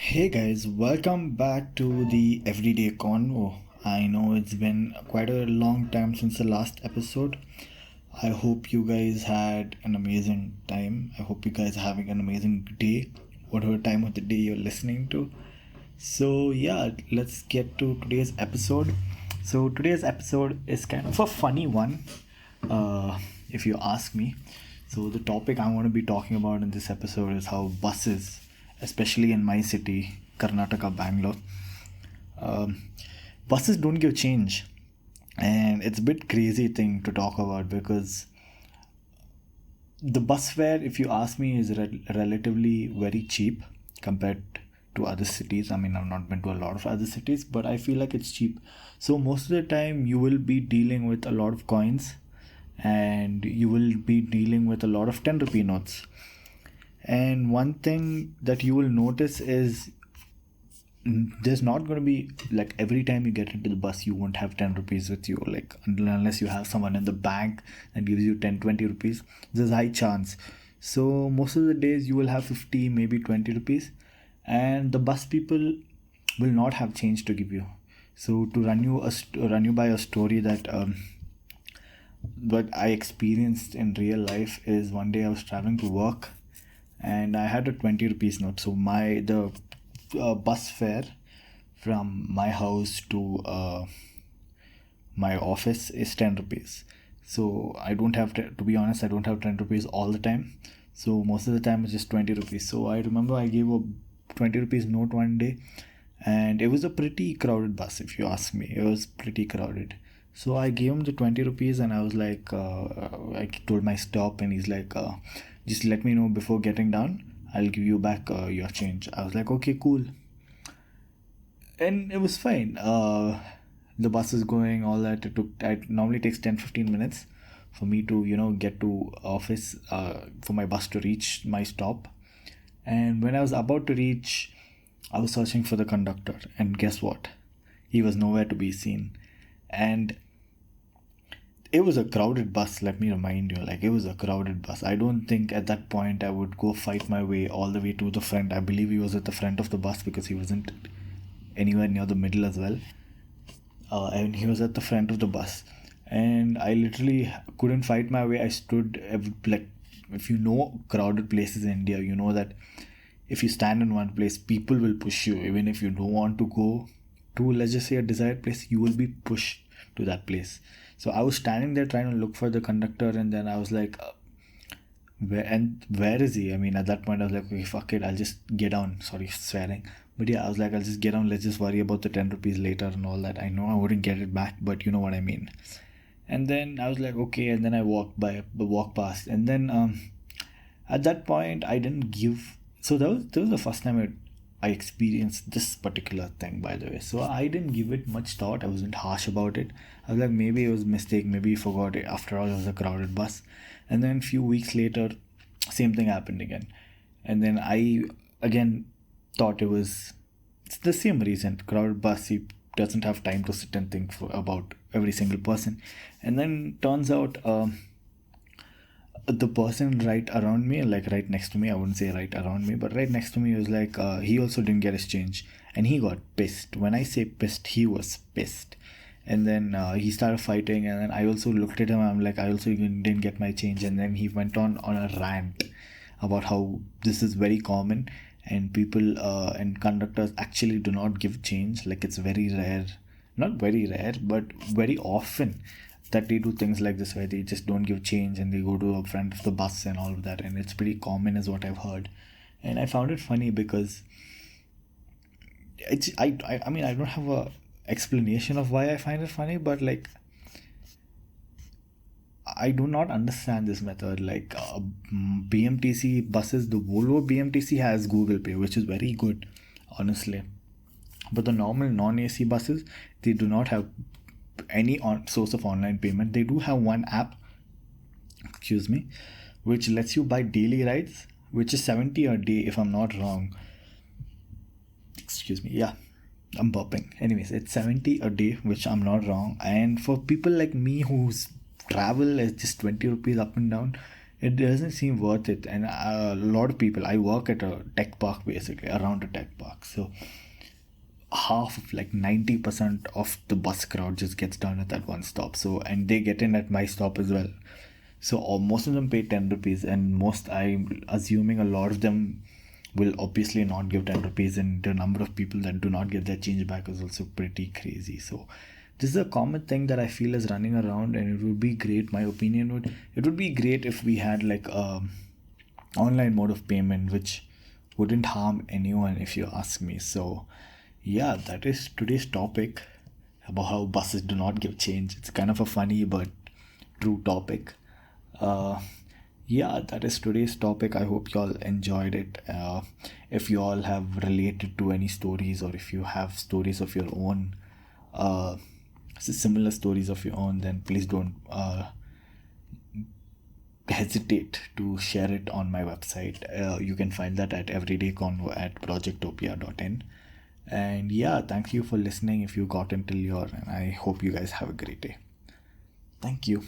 Hey guys, welcome back to the Everyday Convo. I know it's been quite a long time since the last episode. I hope you guys had an amazing time. I hope you guys are having an amazing day, whatever time of the day you're listening to. So, yeah, let's get to today's episode. So, today's episode is kind of a funny one, if you ask me. So, the topic I want to be talking about in this episode is how buses, especially in my city, Karnataka, Bangalore, um, buses don't give change. And it's a bit crazy thing to talk about because the bus fare, if you ask me, is relatively very cheap compared to other cities. I mean, I've not been to a lot of other cities, but I feel like it's cheap. So most of the time, you will be dealing with a lot of coins, and you will be dealing with a lot of 10 rupee notes. And one thing that you will notice is there's not going to be like every time you get into the bus you won't have 10 rupees with you, like unless you have someone in the bank that gives you 10-20 rupees. There's a high chance. So most of the days you will have 50, maybe 20 rupees, and the bus people will not have change to give you. So to run you by a story that what I experienced in real life is, one day I was traveling to work and I had a 20 rupees note. So the bus fare from my house to my office is 10 rupees. So I don't have to be honest, I don't have 10 rupees all the time. So most of the time it's just 20 rupees. So I remember I gave a 20 rupees note one day, and it was a pretty crowded bus, if you ask me. It was pretty crowded. So I gave him the 20 rupees and I was like, I told my stop, and he's like, just let me know before getting down. I'll give you back your change. I was like, okay, cool. And it was fine. The bus is going, all that. It normally takes 10-15 minutes for me to, get to office, for my bus to reach my stop. And when I was about to reach, I was searching for the conductor. And guess what? He was nowhere to be seen. And it was a crowded bus, let me remind you. Like, it was a crowded bus. I don't think at that point I would go fight my way all the way to the front. I believe he was at the front of the bus because he wasn't anywhere near the middle as well. And he was at the front of the bus. And I literally couldn't fight my way. I stood, like, if you know crowded places in India, you know that if you stand in one place, people will push you. Even if you don't want to go to, let's just say, a desired place, you will be pushed to that place. So I was standing there trying to look for the conductor, and then I was like, where is he? I mean, at that point I was like, okay, fuck it, I'll just get down. Sorry, swearing. But yeah, I was like, I'll just get down, let's just worry about the 10 rupees later and all that. I know I wouldn't get it back, but you know what I mean. And then I was like, okay, and then I walked past. And then at that point I didn't give, so that was the first time I experienced this particular thing, by the way. So I didn't give it much thought. I wasn't harsh about it. I was like, maybe it was a mistake. Maybe he forgot it. After all, it was a crowded bus. And then a few weeks later, same thing happened again. And then I again thought it's the same reason. Crowded bus, he doesn't have time to sit and think about every single person. And then turns out the person right around me, like right next to me, I wouldn't say right around me, but right next to me was like, he also didn't get his change, and he got pissed. When I say pissed, he was pissed. And then he started fighting, and then I also looked at him. I'm like, I also didn't get my change. And then he went on a rant about how this is very common, and people and conductors actually do not give change. Like, it's very rare, not very rare, but very often that they do things like this where they just don't give change and they go to the front of the bus and all of that. And it's pretty common is what I've heard. And I found it funny because I mean, I don't have a explanation of why I find it funny, but like, I do not understand this method. Like, BMTC buses, the Volvo BMTC has Google Pay, which is very good, honestly. But the normal non-AC buses, they do not have any source of online payment. They do have one app, which lets you buy daily rides, which is 70 a day if I'm not wrong. Yeah, I'm burping. Anyways, it's 70 a day, which I'm not wrong. And for people like me whose travel is just 20 rupees up and down, it doesn't seem worth it. And a lot of people, I work at a tech park, basically around a tech park, so half of, like, 90% of the bus crowd just gets down at that one stop. So, and they get in at my stop as well. So most of them pay 10 rupees, and most, I'm assuming a lot of them will obviously not give 10 rupees, and the number of people that do not get their change back is also pretty crazy. So this is a common thing that I feel is running around, and it would be great, my opinion would, it would be great if we had like a online mode of payment which wouldn't harm anyone, if you ask me. So yeah, that is today's topic about how buses do not give change. It's kind of a funny but true topic. uh yeah, that is today's topic. I hope you all enjoyed it. If you all have related to any stories, or if you have stories of your own, uh similar stories of your own, then please don't hesitate to share it on my website. You can find that at everydayconvo.projectopia.fun. And yeah, thank you for listening if you got until here, and I hope you guys have a great day. Thank you.